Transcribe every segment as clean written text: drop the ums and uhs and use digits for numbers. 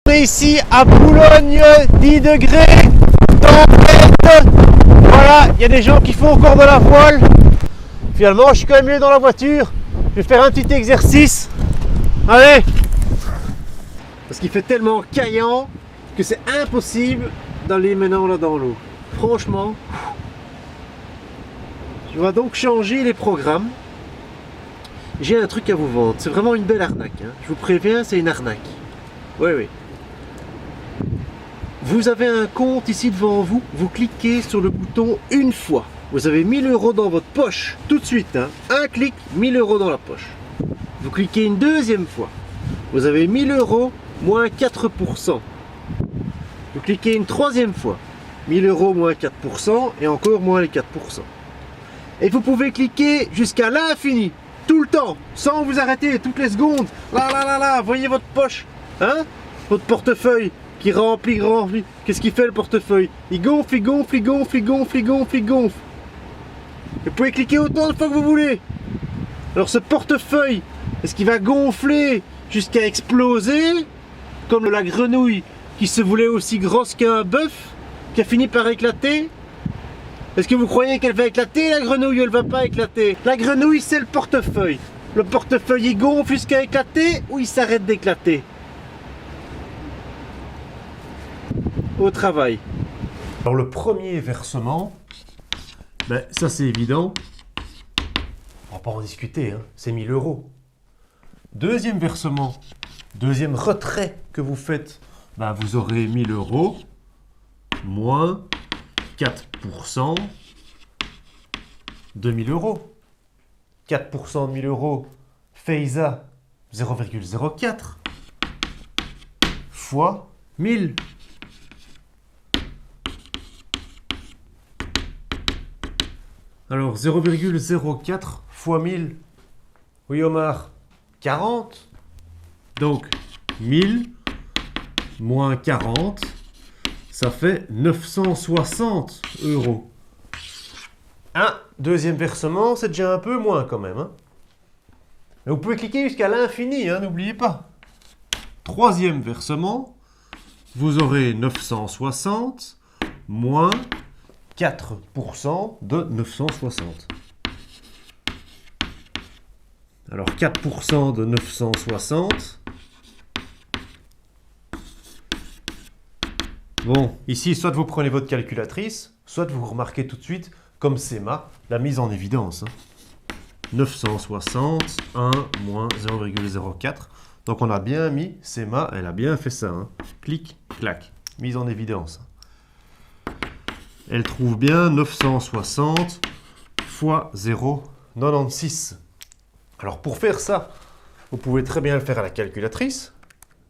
On est ici à Boulogne, 10 degrés, tempête. Voilà, il y a des gens qui font encore de la voile. Finalement, je suis quand même mieux dans la voiture. Je vais faire un petit exercice. Allez! Parce qu'il fait tellement caillant que c'est impossible d'aller maintenant là dans l'eau. Franchement, je vais donc changer les programmes. J'ai un truc à vous vendre. C'est vraiment une belle arnaque. Hein. Je vous préviens, c'est une arnaque. Oui, oui. Vous avez un compte ici devant vous. Vous cliquez sur le bouton une fois. Vous avez 1000 € dans votre poche. Tout de suite. Hein. Un clic, 1000 € dans la poche. Vous cliquez une deuxième fois. Vous avez 1000 € moins 4%. Vous cliquez une troisième fois. 1000 € moins 4% et encore moins les 4%. Et vous pouvez cliquer jusqu'à l'infini. Tout le temps, sans vous arrêter, toutes les secondes. Là, voyez votre poche, hein? Votre portefeuille qui remplit. Qu'est-ce qu'il fait le portefeuille? Il gonfle, il gonfle, il gonfle, il gonfle, il gonfle, il gonfle. Vous pouvez cliquer autant de fois que vous voulez. Alors ce portefeuille, est-ce qu'il va gonfler jusqu'à exploser? Comme la grenouille qui se voulait aussi grosse qu'un bœuf, qui a fini par éclater? Est-ce que vous croyez qu'elle va éclater, la grenouille? Elle va pas éclater. La grenouille, c'est le portefeuille. Le portefeuille, il gonfle jusqu'à éclater ou il s'arrête d'éclater? Au travail. Alors le premier versement, ben, ça c'est évident. On va pas en discuter, hein. C'est 1000 €. Deuxième versement, deuxième retrait que vous faites, ben, vous aurez 1000 € moins 4% de 1000 €. 4% de 1000 € FEISA 0,04 fois 1000. Alors 0,04 fois 1000. Oui Omar, 40. Donc 1000 moins 40. Ça fait 960 €. Deuxième versement, c'est déjà un peu moins quand même. Hein. Mais vous pouvez cliquer jusqu'à l'infini, hein, n'oubliez pas. Troisième versement, vous aurez 960 moins 4% de 960. Alors 4% de 960... Bon, ici, soit vous prenez votre calculatrice, soit vous remarquez tout de suite, comme SEMA, la mise en évidence. Hein. 960, 1 moins 0,04. Donc on a bien mis, SEMA, elle a bien fait ça. Hein. Clic, clac, mise en évidence. Elle trouve bien 960 fois 0,96. Alors pour faire ça, vous pouvez très bien le faire à la calculatrice.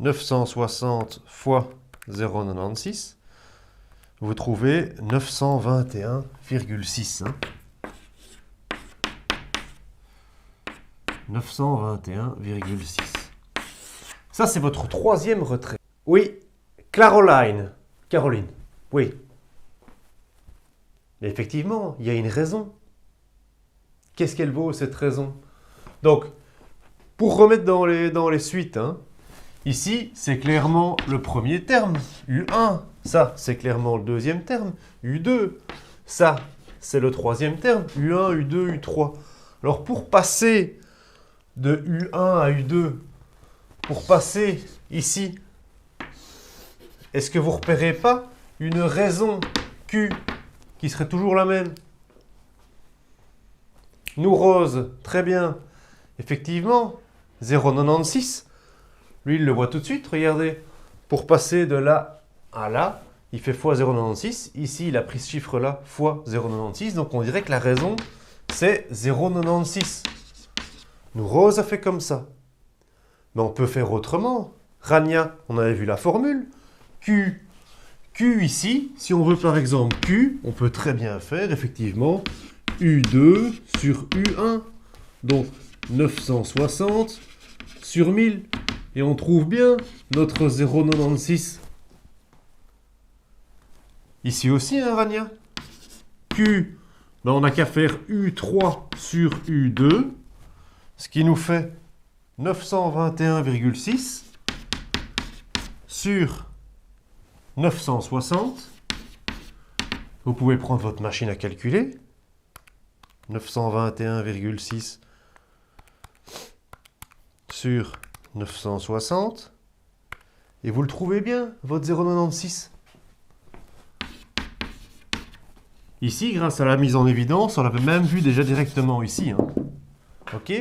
960 fois 0,96, vous trouvez 921,6. Hein. 921,6. Ça, c'est votre troisième retrait. Oui, Caroline. Oui. Mais effectivement, il y a une raison. Qu'est-ce qu'elle vaut, cette raison? Donc, pour remettre dans les suites, hein, ici, c'est clairement le premier terme, U1. Ça, c'est clairement le deuxième terme, U2. Ça, c'est le troisième terme, U1, U2, U3. Alors, pour passer de U1 à U2, pour passer ici, est-ce que vous ne repérez pas une raison Q qui serait toujours la même? Nous, Rose, très bien. Effectivement, 0,96. Lui, il le voit tout de suite, regardez. Pour passer de là à là, il fait fois 0,96. Ici, il a pris ce chiffre-là, fois 0,96. Donc, on dirait que la raison, c'est 0,96. Nous, Rose a fait comme ça. Mais on peut faire autrement. Rania, on avait vu la formule. Q ici, si on veut par exemple Q, on peut très bien faire effectivement U2 sur U1. Donc 960 sur 1000. Et on trouve bien notre 0,96. Ici aussi, hein, Rania? Q, ben on n'a qu'à faire U3 sur U2, ce qui nous fait 921,6 sur 960. Vous pouvez prendre votre machine à calculer. 921,6 sur 960. Et vous le trouvez bien, votre 0,96. Ici, grâce à la mise en évidence, on l'avait même vu déjà directement ici. Hein. Ok?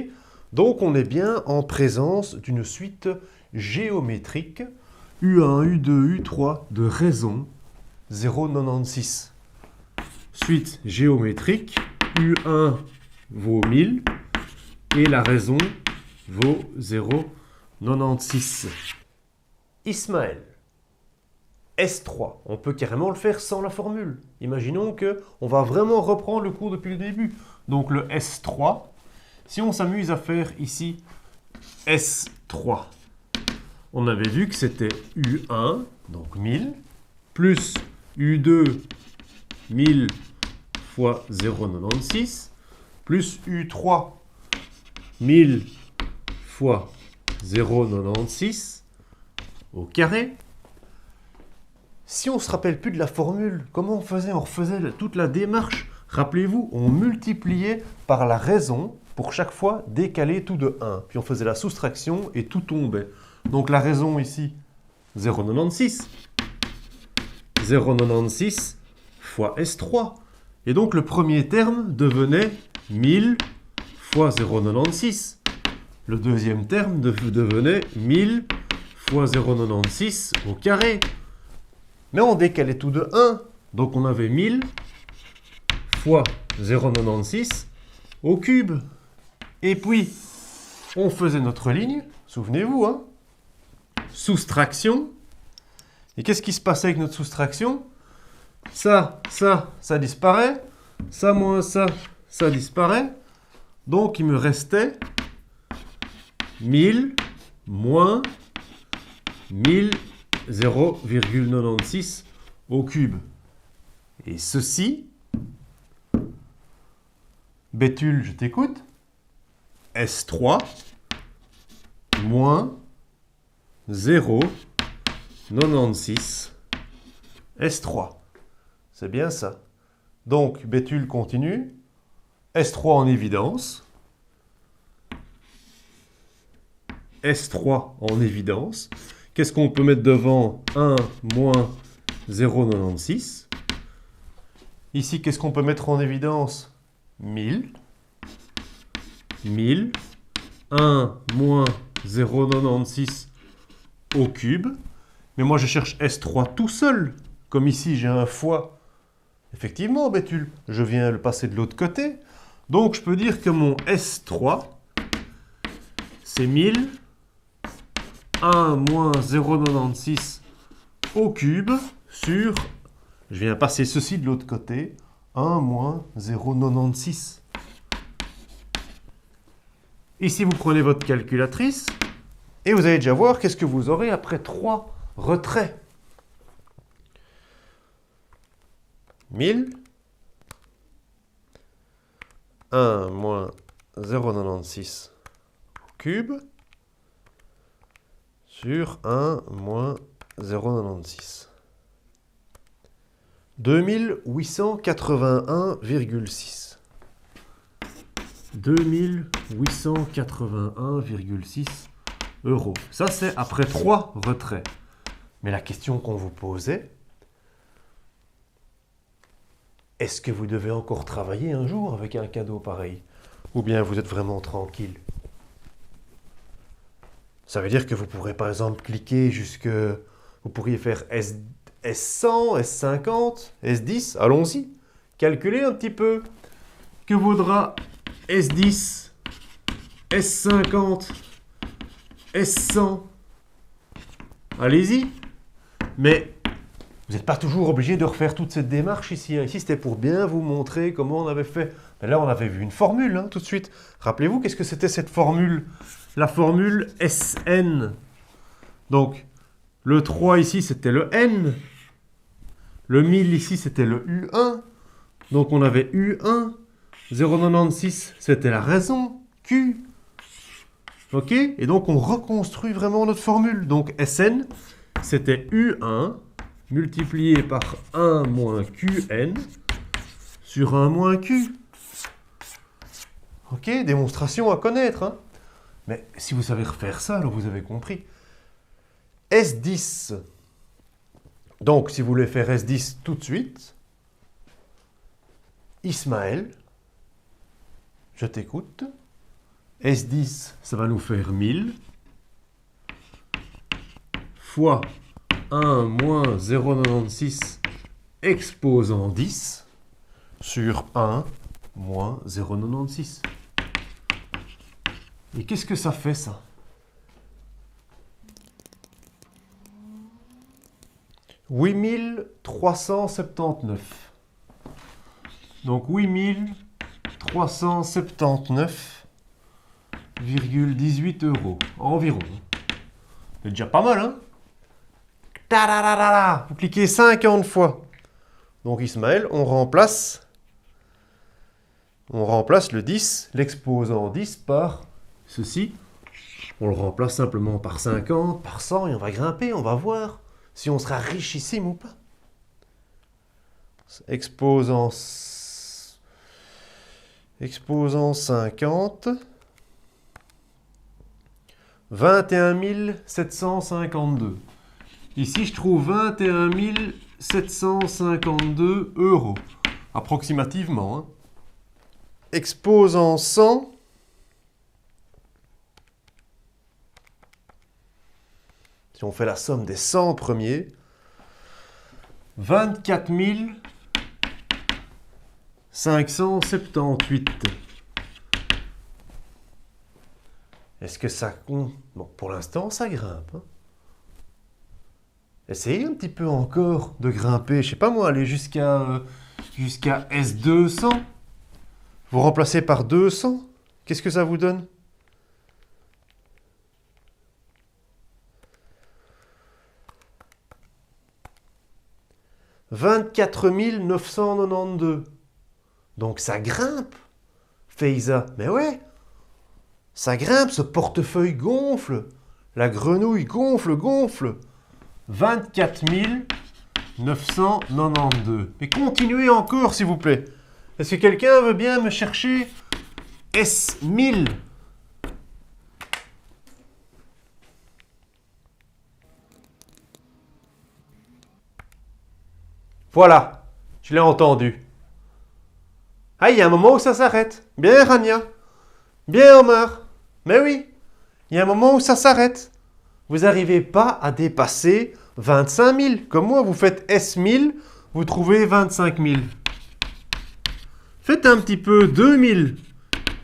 Donc, on est bien en présence d'une suite géométrique U1, U2, U3 de raison 0,96. Suite géométrique, U1 vaut 1000 et la raison vaut 0,96. Ismaël, S3, on peut carrément le faire sans la formule. Imaginons qu'on va vraiment reprendre le cours depuis le début. Donc le S3, si on s'amuse à faire ici S3, on avait vu que c'était U1, donc 1000, plus U2, 1000 fois 0,96, plus U3, 1000 fois 0,96 au carré. Si on ne se rappelle plus de la formule, comment on faisait? On refaisait toute la démarche. Rappelez-vous, on multipliait par la raison pour chaque fois décaler tout de 1. Puis on faisait la soustraction et tout tombait. Donc la raison ici, 0,96. 0,96 fois S3. Et donc le premier terme devenait 1000 fois 0,96. Le deuxième terme devenait 1000 fois 0,96 au carré. Mais on décalait tout de 1. Donc on avait 1000 fois 0,96 au cube. Et puis, on faisait notre ligne. Souvenez-vous, hein? Soustraction. Et qu'est-ce qui se passait avec notre soustraction? Ça disparaît. Ça moins ça disparaît. Donc il me restait 1000 moins 1000 0,96 au cube. Et ceci, Béthule, je t'écoute, S3 moins 0,96 S3. C'est bien ça. Donc, Béthule continue. S3 en évidence. S3 en évidence. Qu'est-ce qu'on peut mettre devant 1 moins 0,96? Ici, qu'est-ce qu'on peut mettre en évidence? 1000. 1000. 1 moins 0,96 au cube. Mais moi, je cherche S3 tout seul. Comme ici, j'ai un fois. Effectivement, Béthule, je viens le passer de l'autre côté. Donc, je peux dire que mon S3, c'est 1000. 1 moins 0,96 au cube sur, je viens passer ceci de l'autre côté, 1 moins 0,96. Ici, vous prenez votre calculatrice et vous allez déjà voir qu'est-ce que vous aurez après 3 retraits. 1000, 1 moins 0,96 au cube, sur 1 moins 0,96. 2881,6. 2881,6 euros. Ça, c'est après 3 retraits. Mais la question qu'on vous posait, est-ce que vous devez encore travailler un jour avec un cadeau pareil? Ou bien vous êtes vraiment tranquille? Ça veut dire que vous pourrez par exemple cliquer jusque... Vous pourriez faire S100, S50, S10. Allons-y. Calculez un petit peu. Que vaudra S10, S50, S100? Allez-y. Mais vous n'êtes pas toujours obligé de refaire toute cette démarche ici. Ici, c'était pour bien vous montrer comment on avait fait. Mais là, on avait vu une formule hein, tout de suite. Rappelez-vous, qu'est-ce que c'était cette formule? La formule SN. Donc, le 3 ici, c'était le N. Le 1000 ici, c'était le U1. Donc, on avait U1. 0,96, c'était la raison. Q. OK? Et donc, on reconstruit vraiment notre formule. Donc, SN, c'était U1 multiplié par 1 moins Qn sur 1 moins Q. Ok, démonstration à connaître. Hein. Mais si vous savez refaire ça, alors vous avez compris. S10. Donc, si vous voulez faire S10 tout de suite, Ismaël, je t'écoute. S10, ça va nous faire 1000 fois 1 moins 0,96 exposant 10 sur 1 moins 0,96. Et qu'est-ce que ça fait, ça? « 8379. Donc 8379,18 € environ. C'est déjà pas mal, hein? Tadadadada. Vous cliquez 50 fois. Donc Ismaël, on remplace le 10, l'exposant 10 par ceci. On le remplace simplement par 50, par 100 et on va grimper, on va voir si on sera richissime ou pas. Exposant 50, 21 752. Ici, je trouve 21 752 €, approximativement. Hein. Exposant 100, si on fait la somme des 100 premiers, 24 578. Est-ce que ça compte? Bon, pour l'instant, ça grimpe. Hein. Essayez un petit peu encore de grimper. Je sais pas moi, aller jusqu'à S200. Vous remplacez par 200. Qu'est-ce que ça vous donne? « 24 992. » Donc ça grimpe, Feiza. Mais ouais, ça grimpe, ce portefeuille gonfle. La grenouille gonfle. 24 992. Mais continuez encore, s'il vous plaît. Est-ce que quelqu'un veut bien me chercher S1000? Voilà, je l'ai entendu. Ah, il y a un moment où ça s'arrête. Bien, Rania. Bien, Omar. Mais oui, il y a un moment où ça s'arrête. Vous n'arrivez pas à dépasser 25 000. Comme moi, vous faites S1000, vous trouvez 25 000. Faites un petit peu 2000,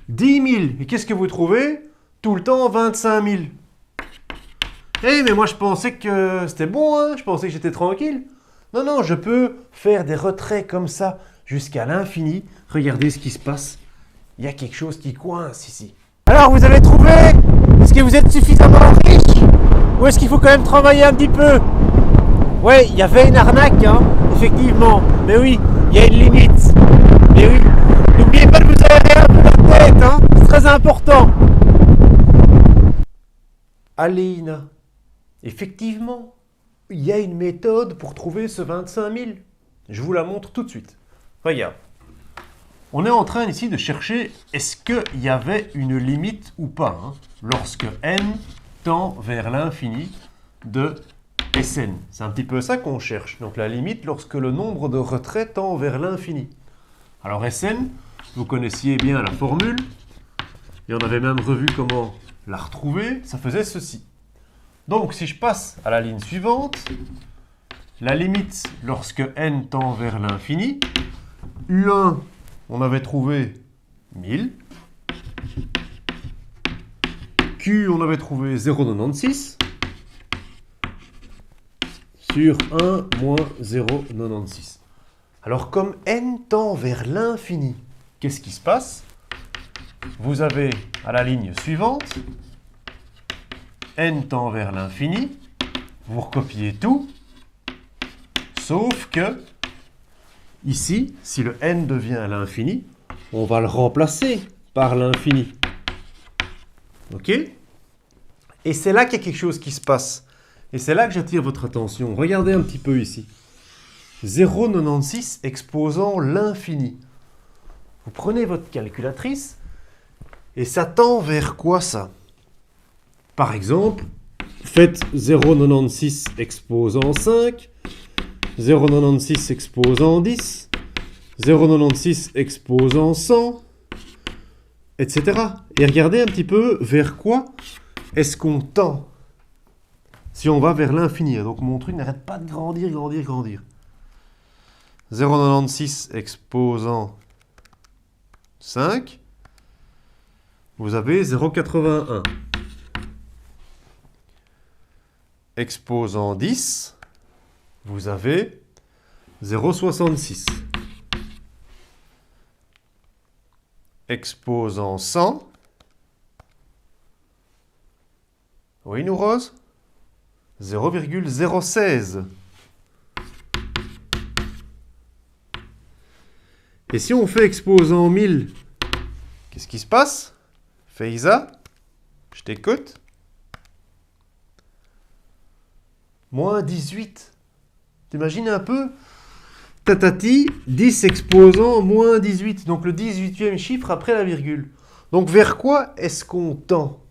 10 000. Et qu'est-ce que vous trouvez? Tout le temps 25 000. Eh, mais moi, je pensais que c'était bon, hein. Je pensais que j'étais tranquille. Non, non, je peux faire des retraits comme ça jusqu'à l'infini. Regardez ce qui se passe. Il y a quelque chose qui coince ici. Alors, vous avez trouvé? Est-ce que vous êtes suffisamment riche? Ou est-ce qu'il faut quand même travailler un petit peu? Ouais, il y avait une arnaque, hein, effectivement. Mais oui, il y a une limite. Mais oui, n'oubliez pas de vous aérer un peu la tête, hein. C'est très important. Aléina, effectivement, il y a une méthode pour trouver ce 25 000. Je vous la montre tout de suite. Regarde. On est en train ici de chercher est-ce qu'il y avait une limite ou pas, hein, lorsque n tend vers l'infini de Sn. C'est un petit peu ça qu'on cherche. Donc la limite lorsque le nombre de retraits tend vers l'infini. Alors Sn, vous connaissiez bien la formule, et on avait même revu comment la retrouver, ça faisait ceci. Donc si je passe à la ligne suivante, la limite lorsque n tend vers l'infini, U1, on avait trouvé 1000. Q, on avait trouvé 0,96 sur 1 moins 0,96. Alors comme n tend vers l'infini, qu'est-ce qui se passe? Vous avez à la ligne suivante, n tend vers l'infini, vous recopiez tout, sauf que ici, si le n devient à l'infini, on va le remplacer par l'infini. Ok? Et c'est là qu'il y a quelque chose qui se passe. Et c'est là que j'attire votre attention. Regardez un petit peu ici. 0,96 exposant l'infini. Vous prenez votre calculatrice et ça tend vers quoi ça? Par exemple, faites 0,96 exposant 5, 0,96 exposant 10, 0,96 exposant 100, etc. Et regardez un petit peu vers quoi est-ce qu'on tend si on va vers l'infini. Donc mon truc n'arrête pas de grandir, grandir, grandir. 0,96 exposant 5, vous avez 0,81. Exposant 10, vous avez 0,66. Exposant 100, oui, nous rose, 0,016. Et si on fait exposant 1000, qu'est-ce qui se passe? Faiza, je t'écoute. Moins 18. T'imagines un peu? Tatati, 10 exposant moins 18. Donc le 18e chiffre après la virgule. Donc vers quoi est-ce qu'on tend?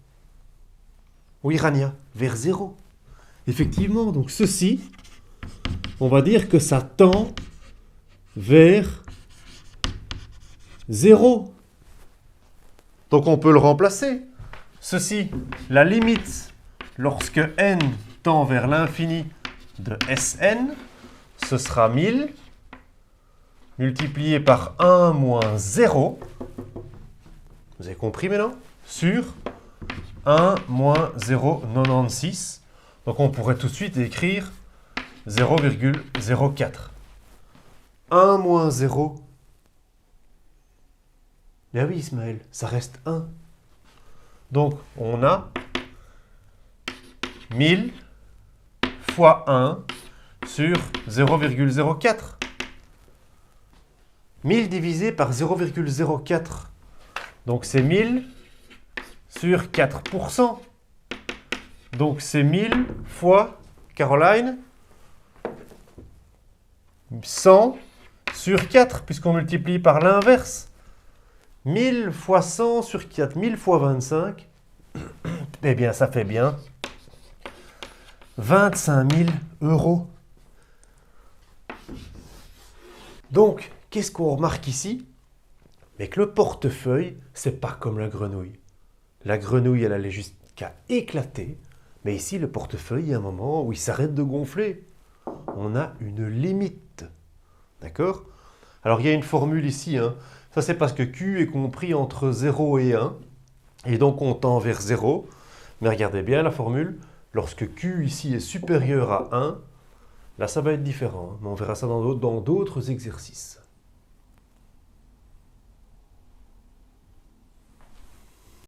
Oui, Rania, vers 0. Effectivement, donc ceci, on va dire que ça tend vers 0. Donc on peut le remplacer. Ceci, la limite, lorsque n tend vers l'infini de Sn, ce sera 1000 multiplié par 1 moins 0. Vous avez compris maintenant? Sur 1 moins 0,96. Donc on pourrait tout de suite écrire 0,04. 1 moins 0. Ben oui, Ismaël, ça reste 1. Donc on a 1000 fois 1 sur 0,04. 1000 divisé par 0,04. Donc c'est 1000 sur 4%. Donc c'est 1000 fois, Caroline, 100 sur 4, puisqu'on multiplie par l'inverse. 1000 fois 100 sur 4, 1000 fois 25, eh bien ça fait bien 25 000 €. Donc, qu'est-ce qu'on remarque ici? Mais que le portefeuille, c'est pas comme la grenouille. La grenouille, elle allait jusqu'à éclater. Mais ici, le portefeuille, il y a un moment où il s'arrête de gonfler. On a une limite. D'accord? Alors, il y a une formule ici. Ça, c'est parce que Q est compris entre 0 et 1. Et donc, on tend vers 0. Mais regardez bien la formule. Lorsque Q ici est supérieur à 1, là, ça va être différent. Mais on verra ça dans d'autres exercices.